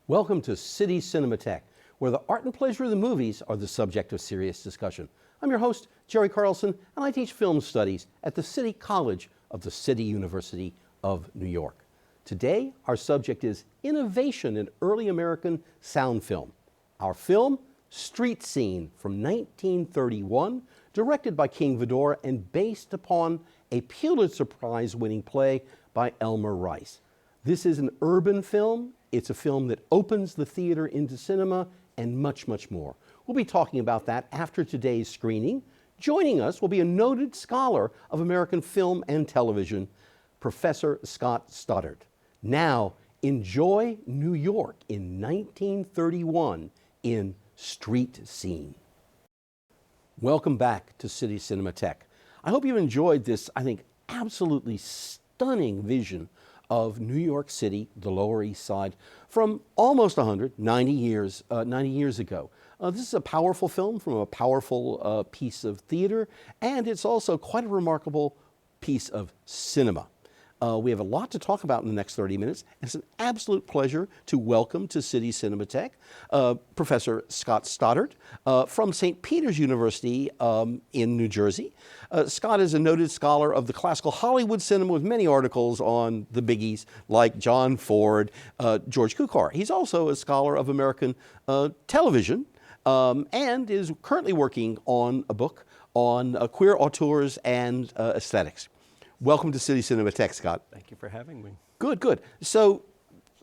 Welcome to City Cinematheque, where the art and pleasure of the movies are the subject of serious discussion. I'm your host, Jerry Carlson, and I teach film studies at the City College of the City University of New York. Today, our subject is innovation in early American sound film. Our film, Street Scene from 1931, directed by King Vidor and based upon a Pulitzer Prize-winning play by Elmer Rice. This is an urban film. It's a film that opens the theater into cinema and much, much more. We'll be talking about that after today's screening. Joining us will be a noted scholar of American film and television, Professor Scott Stoddart. Now, enjoy New York in 1931 in Street Scene. Welcome back to City Cinematheque. I hope you enjoyed this, I think, absolutely stunning vision of New York City, the Lower East Side, from almost 90 years ago. This is a powerful film from a powerful piece of theater, and it's also quite a remarkable piece of cinema. We have a lot to talk about in the next 30 minutes. It's an absolute pleasure to welcome to City Cinematheque Professor Scott Stoddart from St. Peter's University in New Jersey. Scott is a noted scholar of the classical Hollywood cinema with many articles on the biggies like John Ford, George Cukor. He's also a scholar of American television and is currently working on a book on queer auteurs and aesthetics. Welcome to City Cinematheque, Scott. Thank you for having me. Good, good. So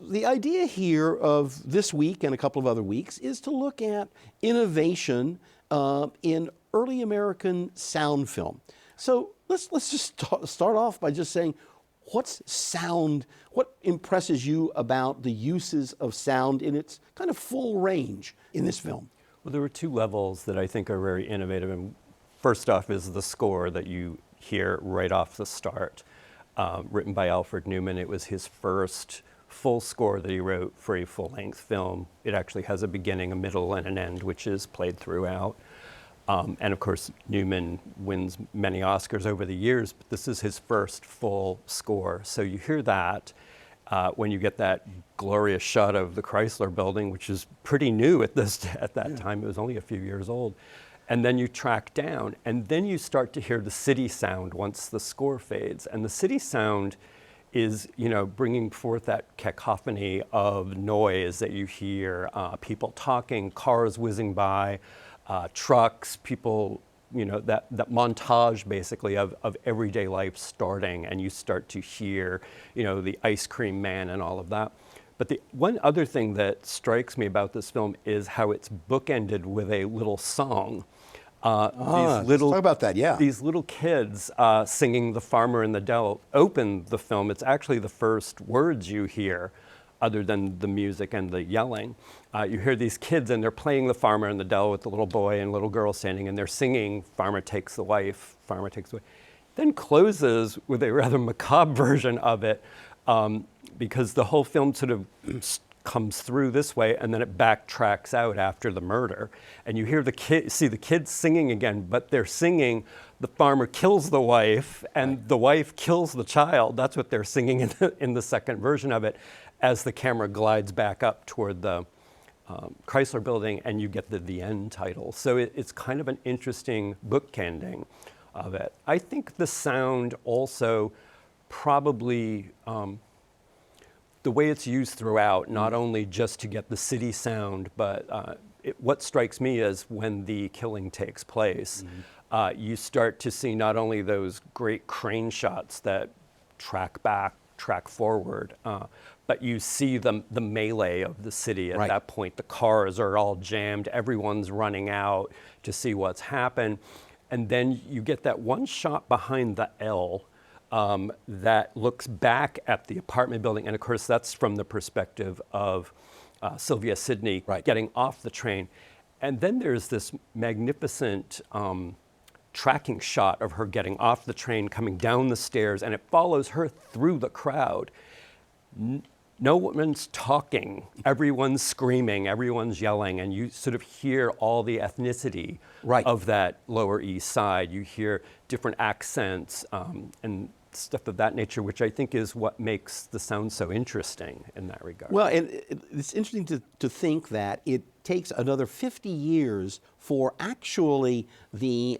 the idea here of this week and a couple of other weeks is to look at innovation in early American sound film. So let's just start off by just saying, what's sound? What impresses you about the uses of sound in its kind of full range in this film? Well, there were two levels that I think are very innovative. And first off is the score that you hear right off the start, written by Alfred Newman. It was his first full score that he wrote for a full-length film. It actually has a beginning, a middle, and an end, which is played throughout. And of course, Newman wins many Oscars over the years, but this is his first full score. So you hear that when you get that glorious shot of the Chrysler Building, which is pretty new at that time. It was only a few years old. And then you track down, and then you start to hear the city sound once the score fades. And the city sound is, bringing forth that cacophony of noise that you hear, people talking, cars whizzing by, trucks, people, that montage basically of everyday life starting, and you start to hear, the ice cream man and all of that. But the one other thing that strikes me about this film is how it's bookended with a little song. Let's talk about that, yeah. These little kids singing The Farmer in the Dell open the film. It's actually the first words you hear, other than the music and the yelling. You hear these kids, and they're playing The Farmer in the Dell with the little boy and little girl standing, and they're singing Farmer Takes the Wife, Farmer Takes the Wife. Then closes with a rather macabre version of it, because the whole film sort of comes through this way, and then it backtracks out after the murder. And you hear see the kids singing again, but they're singing, the farmer kills the wife, and the wife kills the child. That's what they're singing in the second version of it, as the camera glides back up toward the Chrysler Building, and you get the end title. So it's kind of an interesting bookending of it. I think the sound also probably, the way it's used throughout, not only just to get the city sound, but what strikes me is when the killing takes place, you start to see not only those great crane shots that track back, track forward, but you see the melee of the city at that point. The cars are all jammed, everyone's running out to see what's happened. And then you get that one shot behind the L that looks back at the apartment building. And of course, that's from the perspective of Sylvia Sidney getting off the train. And then there's this magnificent tracking shot of her getting off the train, coming down the stairs, and it follows her through the crowd. No one's talking, everyone's screaming, everyone's yelling, and you sort of hear all the ethnicity of that Lower East Side. You hear different accents and stuff of that nature, which I think is what makes the sound so interesting in that regard. Well, and it's interesting to think that it takes another 50 years for actually the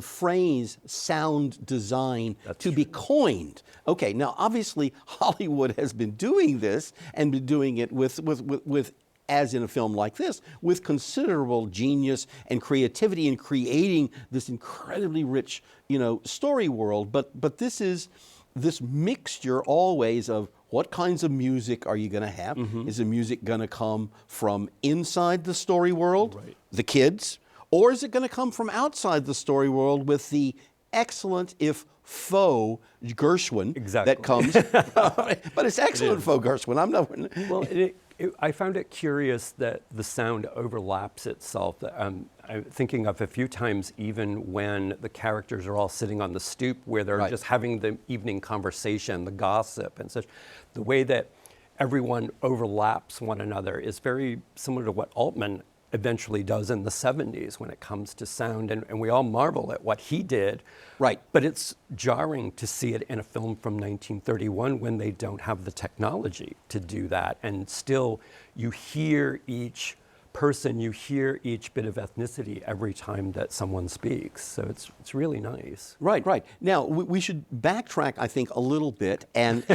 phrase sound design to be coined. Okay, now obviously Hollywood has been doing this and been doing it with as in a film like this, with considerable genius and creativity in creating this incredibly rich, story world. But this is this mixture always of what kinds of music are you going to have? Mm-hmm. Is the music going to come from inside the story world, the kids, or is it going to come from outside the story world with the excellent, if faux, Gershwin that comes? But it's excellent faux Gershwin. I'm not. Well, I found it curious that the sound overlaps itself. I'm thinking of a few times, even when the characters are all sitting on the stoop where they're just having the evening conversation, the gossip and such. The way that everyone overlaps one another is very similar to what Altman eventually does in the 70s when it comes to sound, and we all marvel at what he did. Right. But it's jarring to see it in a film from 1931 when they don't have the technology to do that, and still you hear each person, you hear each bit of ethnicity every time that someone speaks. So it's really nice. Right. Now we should backtrack, I think, a little bit and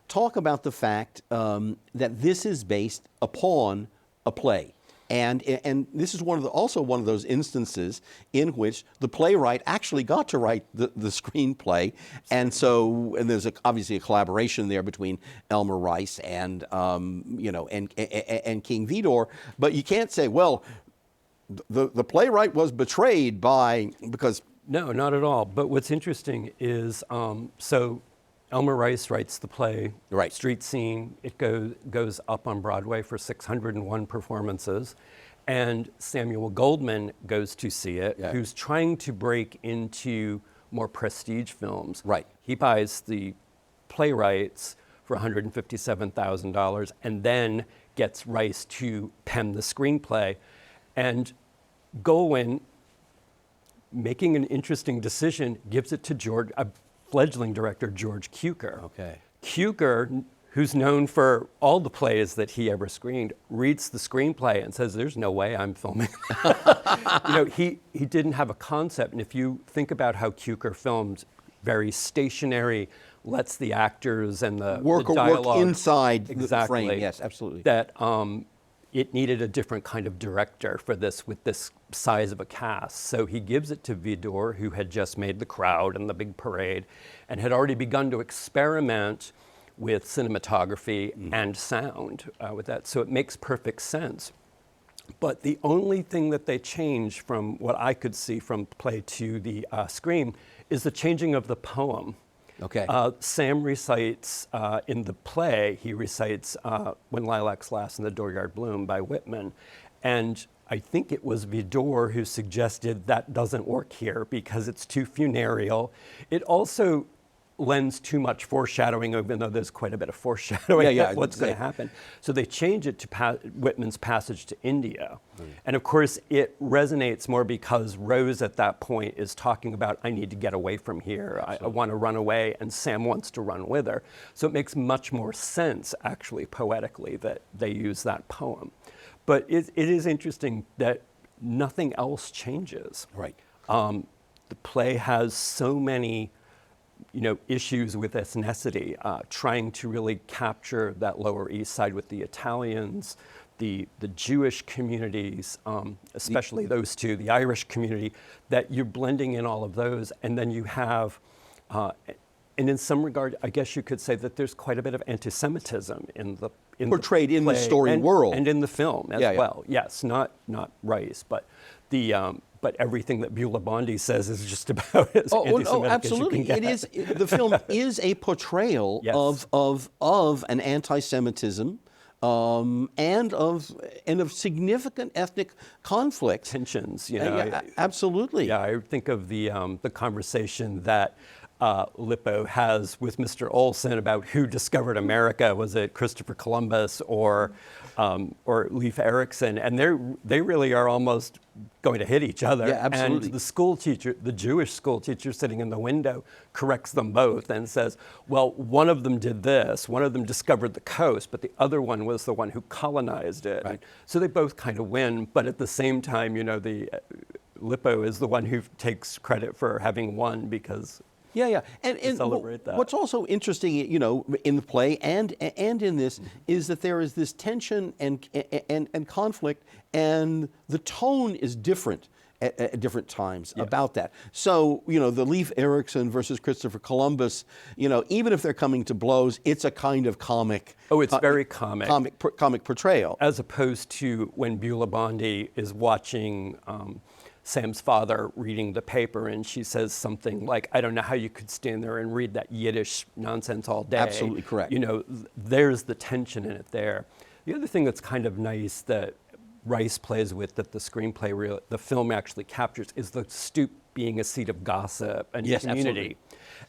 talk about the fact that this is based upon a play. And this is also one of those instances in which the playwright actually got to write the screenplay, and there's obviously a collaboration there between Elmer Rice and King Vidor. But you can't say, well, the playwright was betrayed because no, not at all. But what's interesting is Elmer Rice writes the play, Street Scene. It goes up on Broadway for 601 performances. And Samuel Goldwyn goes to see it, who's trying to break into more prestige films. Right. He buys the playwrights for $157,000 and then gets Rice to pen the screenplay. And Goldwyn, making an interesting decision, gives it to fledgling director George Cukor. Okay. Cukor, who's known for all the plays that he ever screened, reads the screenplay and says, "There's no way I'm filming." He didn't have a concept, and if you think about how Cukor filmed, very stationary, lets the actors and the dialogue work inside the frame. Yes, absolutely. That it needed a different kind of director for this with this size of a cast. So he gives it to Vidor, who had just made The Crowd and The Big Parade, and had already begun to experiment with cinematography and sound with that. So it makes perfect sense. But the only thing that they change from what I could see from play to the screen is the changing of the poem. Okay. Sam recites in the play, he recites When Lilacs Last and the Dooryard Bloom by Whitman. And I think it was Vidor who suggested that doesn't work here because it's too funereal. It also lends too much foreshadowing, even though there's quite a bit of foreshadowing of what's going to happen. So they change it to Whitman's Passage to India. And of course, it resonates more because Rose at that point is talking about, I need to get away from here. I want to run away, and Sam wants to run with her. So it makes much more sense, actually, poetically, that they use that poem. But it is interesting that nothing else changes. Right. The play has so many issues with ethnicity, trying to really capture that Lower East Side with the Italians, the Jewish communities, especially those two, the Irish community, that you're blending in all of those, and then you have, and in some regard, I guess you could say that there's quite a bit of anti-Semitism portrayed in the story world and in the film as well. Yes, not Rice, but but everything that Beulah Bondi says is just about as anti-Semitic absolutely. As you can get. The film is a portrayal of an anti-Semitism and of significant ethnic conflict. Tensions, absolutely. Yeah, I think of the conversation that Lippo has with Mr. Olson about who discovered America. Was it Christopher Columbus or or Leif Erikson, and they really are almost going to hit each other. Yeah, absolutely. And the school teacher, the Jewish school teacher sitting in the window, corrects them both and says, well, one of them did this, one of them discovered the coast, but the other one was the one who colonized it. Right. So they both kind of win, but at the same time, the Lippo is the one who takes credit for having won because Yeah. And celebrate that. What's also interesting, in the play and in this is that there is this tension and conflict, and the tone is different at different times about that. So, the Leif Erikson versus Christopher Columbus, even if they're coming to blows, it's a kind of comic. Oh, it's very comic. Comic portrayal. As opposed to when Beulah Bondi is watching Sam's father reading the paper, and she says something like, I don't know how you could stand there and read that Yiddish nonsense all day. Absolutely correct. There's the tension in it there. The other thing that's kind of nice that Rice plays with, that the screenplay, the film actually captures, is the stoop being a seat of gossip and Yes, community. absolutely.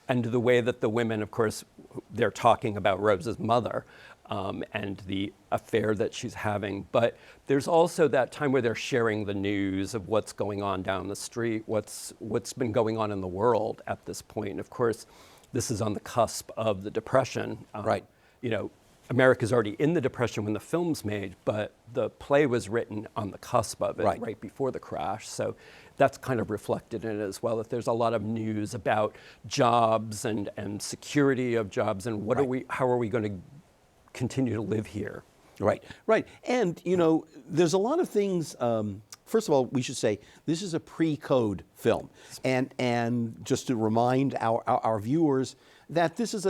And the way that the women, of course, they're talking about Rose's mother, and the affair that she's having. But there's also that time where they're sharing the news of what's going on down the street, what's been going on in the world at this point. And of course, this is on the cusp of the Depression. Right. America's already in the Depression when the film's made, but the play was written on the cusp of it, right before the crash. So that's kind of reflected in it as well, that there's a lot of news about jobs and security of jobs and how are we going to continue to live here. Right. And, there's a lot of things. First of all, we should say this is a pre-code film. And just to remind our viewers that this is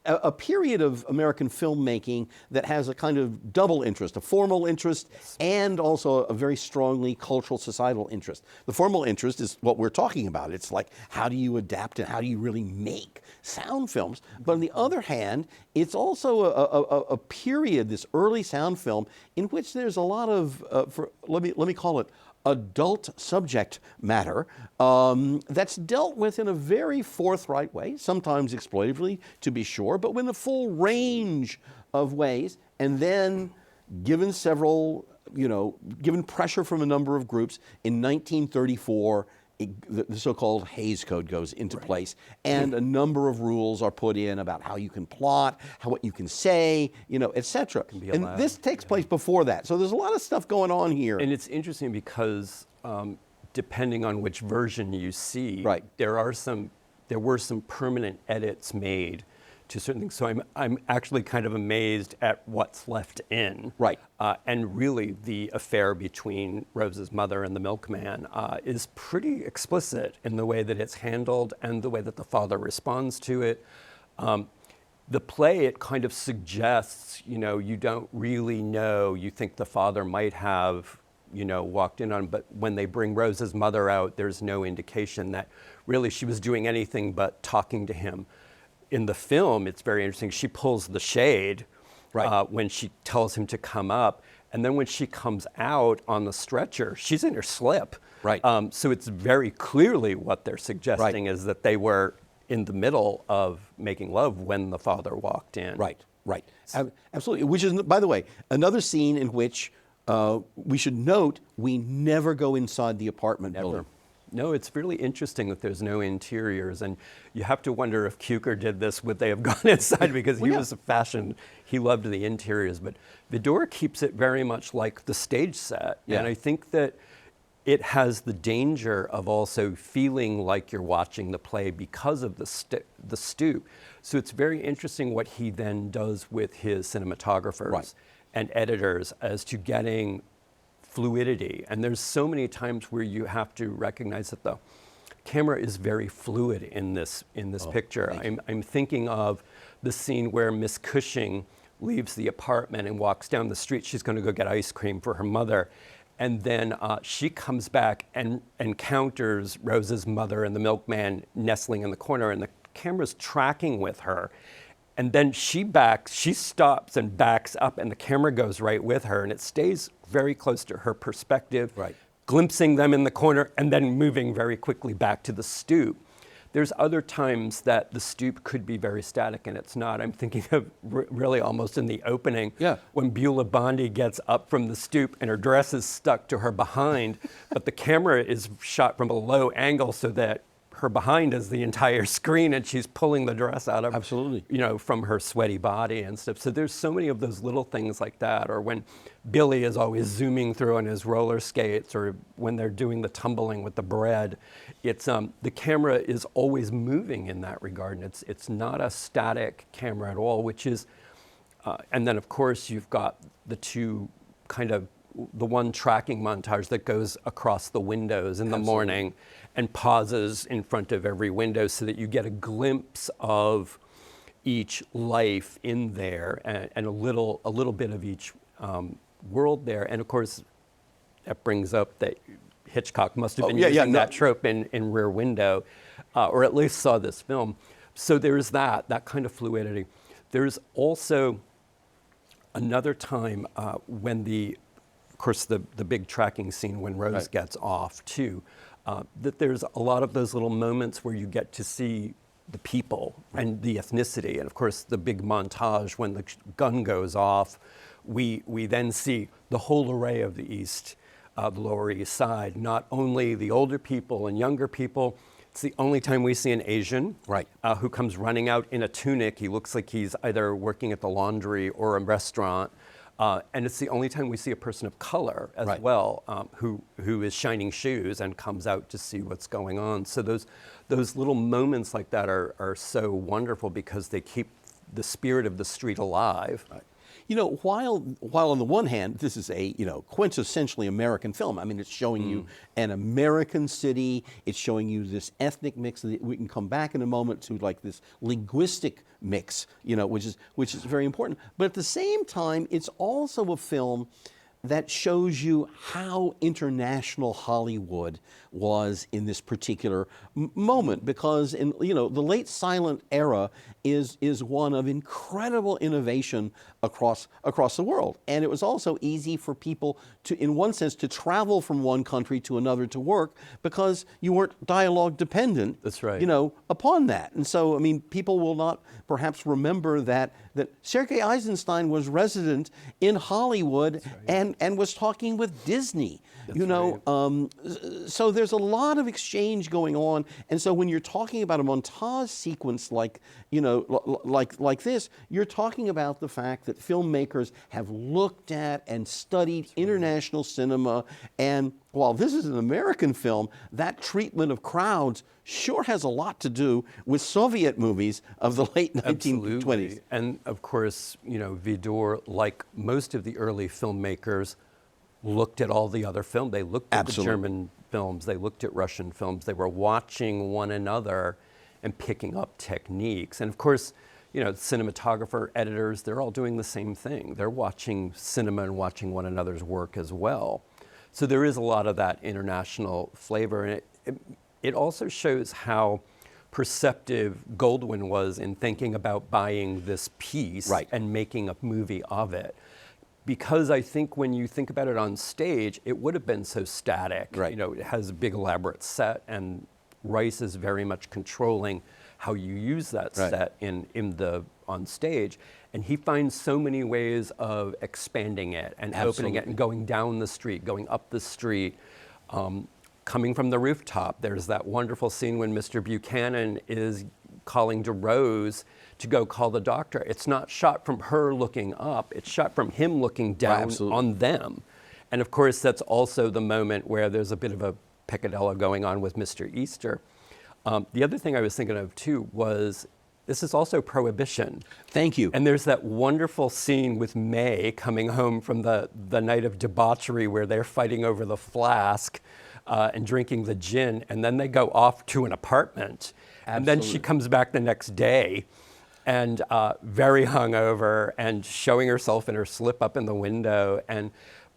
a period of American filmmaking that has a kind of double interest, a formal interest and also a very strongly cultural, societal interest. The formal interest is what we're talking about. It's like, how do you adapt and how do you really make sound films? But on the other hand, it's also a period, this early sound film, in which there's a lot of, let me call it, adult subject matter that's dealt with in a very forthright way, sometimes exploitatively, to be sure, but with a full range of ways. And then, given given pressure from a number of groups, in 1934, the so-called Hays Code goes into place, and a number of rules are put in about how you can plot, what you can say, etc. And this takes place before that, so there's a lot of stuff going on here. And it's interesting because depending on which version you see, there were some permanent edits made to certain things. So I'm actually kind of amazed at what's left in. And really the affair between Rose's mother and the milkman is pretty explicit in the way that it's handled and the way that the father responds to it. The play, it kind of suggests, you don't really know. You think the father might have, walked in on, but when they bring Rose's mother out, there's no indication that really she was doing anything but talking to him. In the film, it's very interesting. She pulls the shade when she tells him to come up. And then when she comes out on the stretcher, she's in her slip. So it's very clearly what they're suggesting is that they were in the middle of making love when the father walked in. Absolutely. Which is, by the way, another scene in which we should note we never go inside the apartment building. No, it's really interesting that there's no interiors, and you have to wonder if Cukor did this, would they have gone inside, because he was a fashion, he loved the interiors, but Vidor keeps it very much like the stage set, and I think that it has the danger of also feeling like you're watching the play because of the stoop. So it's very interesting what he then does with his cinematographers and editors as to getting fluidity. And there's so many times where you have to recognize that the camera is very fluid in this picture. I'm thinking of the scene where Miss Cushing leaves the apartment and walks down the street. She's going to go get ice cream for her mother. And then she comes back and encounters Rose's mother and the milkman nestling in the corner, and the camera's tracking with her. And then she stops and backs up, and the camera goes right with her, and it stays very close to her perspective, glimpsing them in the corner and then moving very quickly back to the stoop. There's other times that the stoop could be very static, and it's not. I'm thinking of really almost in the opening, when Beulah Bondi gets up from the stoop and her dress is stuck to her behind, but the camera is shot from a low angle so that her behind is the entire screen, and she's pulling the dress out of, from her sweaty body and stuff. So there's so many of those little things like that. Or when Billy is always zooming through on his roller skates, or when they're doing the tumbling with the bread, it's the camera is always moving in that regard, and it's not a static camera at all. Which is, and then of course you've got the two kind of the one tracking montage that goes across the windows in the morning and pauses in front of every window so that you get a glimpse of each life in there and a little bit of each world there. And of course, that brings up that Hitchcock must have been using that trope in Rear Window, or at least saw this film. So there's that kind of fluidity. There's also another time when of course, the big tracking scene when Rose gets off too, that there's a lot of those little moments where you get to see the people and the ethnicity. And of course, the big montage when the gun goes off, we then see the whole array of the East, the Lower East Side, not only the older people and younger people. It's the only time we see an Asian who comes running out in a tunic. He looks like he's either working at the laundry or a restaurant. And it's the only time we see a person of color as well, who is shining shoes and comes out to see what's going on. So those little moments like that are so wonderful because they keep the spirit of the street alive. You know, while on the one hand, this is a quintessentially American film. I mean, it's showing you an American city. It's showing you this ethnic mix. We can come back in a moment to like this linguistic mix, which is very important. But at the same time, it's also a film that shows you how international Hollywood was in this particular moment, because in the late silent era is one of incredible innovation across the world, and it was also easy for people to, in one sense, to travel from one country to another to work because you weren't dialogue dependent. That's right. Upon that, and so I mean, people will not perhaps remember that Sergei Eisenstein was resident in Hollywood and was talking with Disney. So there's a lot of exchange going on, and so when you're talking about a montage sequence like this, you're talking about the fact that filmmakers have looked at and studied international cinema, and while this is an American film, that treatment of crowds sure has a lot to do with Soviet movies of the late 1920s. Absolutely. And of course, Vidor, like most of the early filmmakers, looked at all the other films. They looked at the German films, they looked at Russian films, they were watching one another and picking up techniques. And of course, cinematographer, editors, they're all doing the same thing. They're watching cinema and watching one another's work as well. So there is a lot of that international flavor. And it also shows how perceptive Goldwyn was in thinking about buying this piece and making a movie of it. Because I think when you think about it on stage, it would have been so static. It has a big elaborate set, and Rice is very much controlling how you use that set on stage. And he finds so many ways of expanding it and opening it and going down the street, going up the street, coming from the rooftop. There's that wonderful scene when Mr. Buchanan is calling to Rose to go call the doctor. It's not shot from her looking up, it's shot from him looking down on them. And of course, that's also the moment where there's a bit of a peccadillo going on with Mr. Easter. The other thing I was thinking of too was, this is also Prohibition. Thank you. And there's that wonderful scene with May coming home from the night of debauchery where they're fighting over the flask and drinking the gin, and then they go off to an apartment. And then she comes back the next day and very hungover and showing herself in her slip up in the window,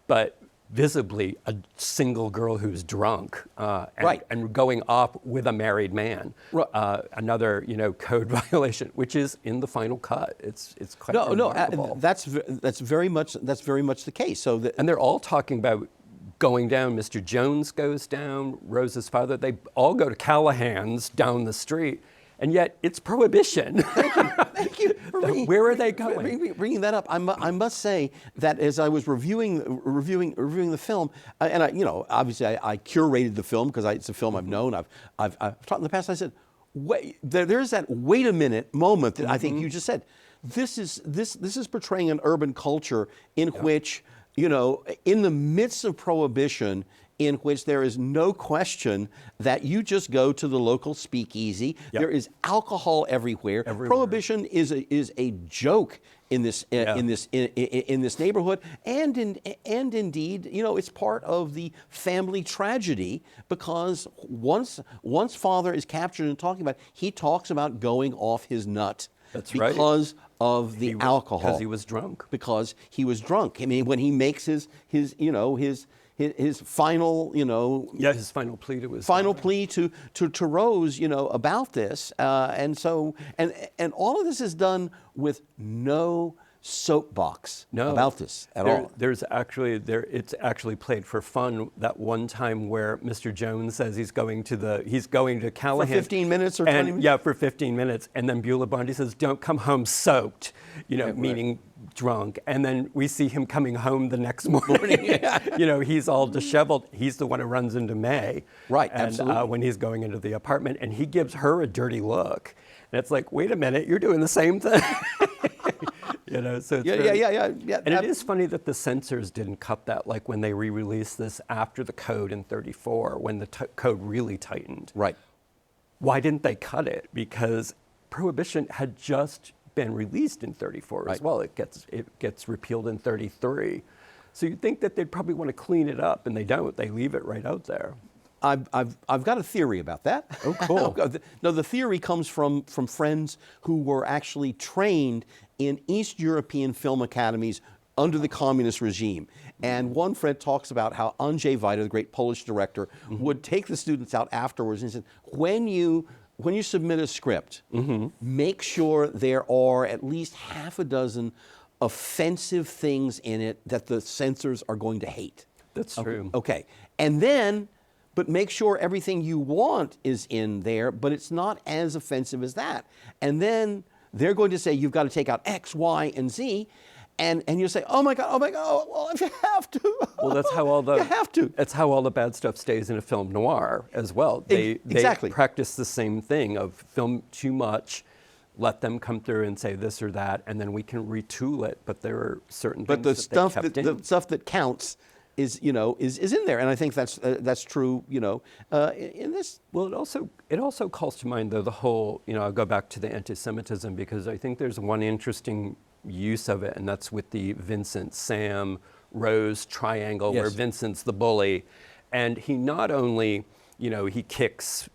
but visibly a single girl who's drunk and going off with a married man. Another code violation, which is in the final cut. It's quite remarkable. That's very much the case. So and they're all talking about going down. Mr. Jones goes down, Rose's father. They all go to Callahan's down the street, and yet it's prohibition. Thank you. Where are they going? Bringing that up, I must say that as I was reviewing the film, and obviously I curated the film because it's a film I've known. I've taught in the past. I said, there's that wait a minute moment that I think you just said. This is portraying an urban culture in which, in the midst of prohibition, in which there is no question that you just go to the local speakeasy. Yep. There is alcohol everywhere. Prohibition is a joke in this in this neighborhood, and indeed, it's part of the family tragedy, because once father is captured and talking about, he talks about going off his nut. That's right. Because of the alcohol. Because he was drunk. Because he was drunk. I mean, when he makes his final, his final plea to his final plea to Rose, about this, and all of this is done with no soapbox about this at all. It's actually played for fun. That one time where Mr. Jones says he's going to Callahan for 15 minutes or 20 minutes. Yeah, for 15 minutes, and then Beulah Bondi says, "Don't come home soaked," meaning drunk. And then we see him coming home the next morning. He's all disheveled. He's the one who runs into May. Right, and, absolutely. when he's going into the apartment, and he gives her a dirty look, and it's like, wait a minute, you're doing the same thing. So it's yeah. And it is funny that the censors didn't cut that, like when they re-released this after the code in '34, when the code really tightened. Right. Why didn't they cut it? Because Prohibition had just been released in '34 as well. It gets repealed in '33. So you'd think that they'd probably want to clean it up, and they don't. They leave it right out there. I've got a theory about that. Oh, cool. No, the theory comes from friends who were actually trained in East European film academies under the communist regime. And one friend talks about how Andrzej Wajda, the great Polish director, would take the students out afterwards and said, when you submit a script, make sure there are at least half a dozen offensive things in it that the censors are going to hate. That's true. Okay. But make sure everything you want is in there, but it's not as offensive as that. And then they're going to say, you've got to take out X, Y, and Z. And you say, oh my God, well, if you have to. Well, that's how all the you have to. That's how all the bad stuff stays in a film noir as well. They practice the same thing of film too much, let them come through and say this or that, and then we can retool it. But there are certain things the stuff that counts is in there, and I think that's true. In this. Well, it also calls to mind though the whole. I'll go back to the anti-Semitism, because I think there's one interesting use of it, and that's with the Vincent, Sam, Rose triangle, where Vincent's the bully, and he not only he kicks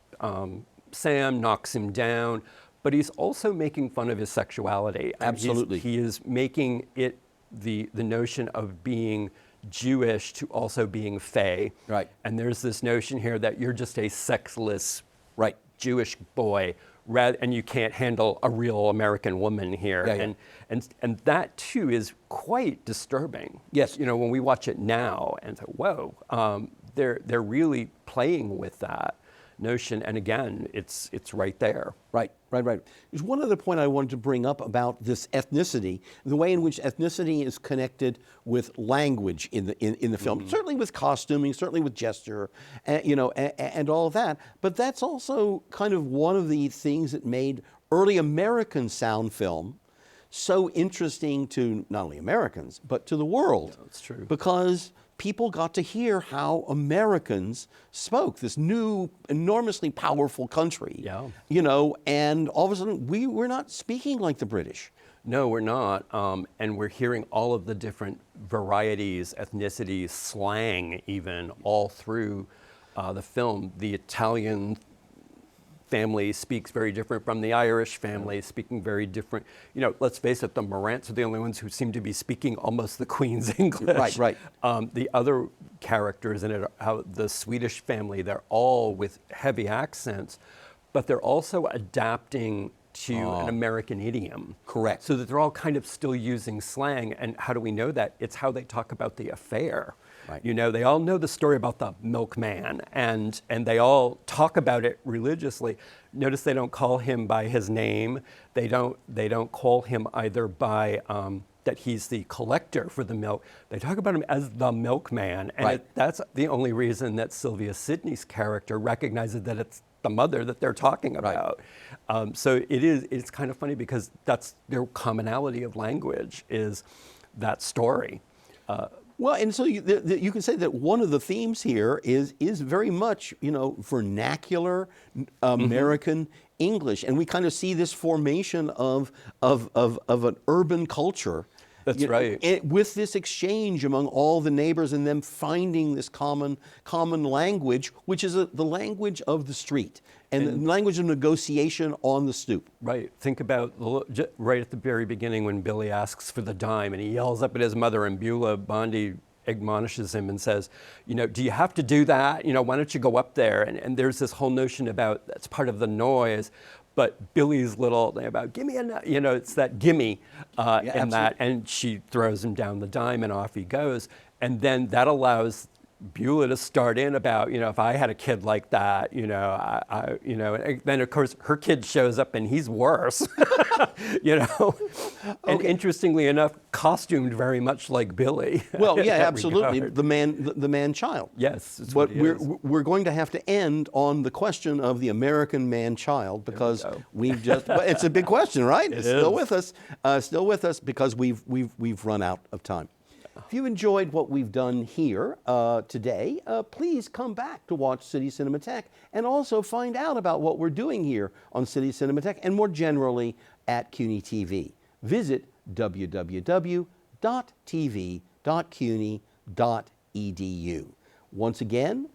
Sam, knocks him down, but he's also making fun of his sexuality. Absolutely, he is making it the notion of being Jewish to also being fey. Right. And there's this notion here that you're just a sexless Jewish boy, and you can't handle a real American woman here. And that too is quite disturbing. Yes. When we watch it now and say, whoa, they're really playing with that notion, and again, it's right there. Right. There's one other point I wanted to bring up about this ethnicity, the way in which ethnicity is connected with language in the film. Certainly with costuming, certainly with gesture, and all of that. But that's also kind of one of the things that made early American sound film so interesting to not only Americans but to the world. Yeah, that's true. Because people got to hear how Americans spoke, this new, enormously powerful country. Yeah. And all of a sudden, we're not speaking like the British. No, we're not. And we're hearing all of the different varieties, ethnicities, slang even, all through the film. The Italian family speaks very different from the Irish family, speaking very different. Let's face it, the Morants are the only ones who seem to be speaking almost the Queen's English. Right. The other characters in it, the Swedish family, they're all with heavy accents, but they're also adapting to an American idiom. Correct. So that they're all kind of still using slang. And how do we know that? It's how they talk about the affair. Right. You know, they all know the story about the milkman, and they all talk about it religiously. Notice they don't call him by his name. They don't call him either by that he's the collector for the milk. They talk about him as the milkman, and Right. that's the only reason that Sylvia Sidney's character recognizes that it's the mother that they're talking about. So it's kind of funny because that's their commonality of language is that story. Well, and so you can say that one of the themes here is very much, you know, vernacular American English, and we kind of see this formation of an urban culture. That's right. With this exchange among all the neighbors and them finding this common language, which is the language of the street and the language of negotiation on the stoop. Right. Think about right at the very beginning when Billy asks for the dime and he yells up at his mother and Beulah Bondi admonishes him and says, you know, do you have to do that? You know, why don't you go up there? And there's this whole notion about that's part of the noise. But Billy's little thing about, give me a, you know, it's that gimme and that, and she throws him down the dime and off he goes. And then that allows Beulah to start in about, you know, if I had a kid like that, you know, you know, and then of course her kid shows up and he's worse, you know. And interestingly enough, costumed very much like Billy. Well, yeah, absolutely, the man-child. Yes, but we're going to have to end on the question of the American man-child because we've just. Well, it's a big question, right? It's still with us because we've run out of time. If you enjoyed what we've done here today, please come back to watch City Cinematheque and also find out about what we're doing here on City Cinematheque and more generally at CUNY TV. Visit www.tv.cuny.edu. Once again,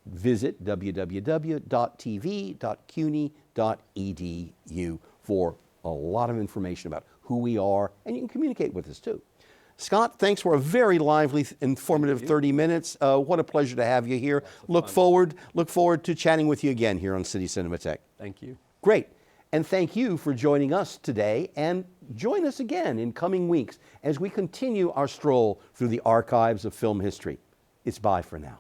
visit www.tv.cuny.edu for a lot of information about who we are, and you can communicate with us too. Scott, thanks for a very lively, informative 30 minutes. What a pleasure to have you here. Look forward to chatting with you again here on City Cinematheque. Thank you. Great. And thank you for joining us today, and join us again in coming weeks as we continue our stroll through the archives of film history. It's bye for now.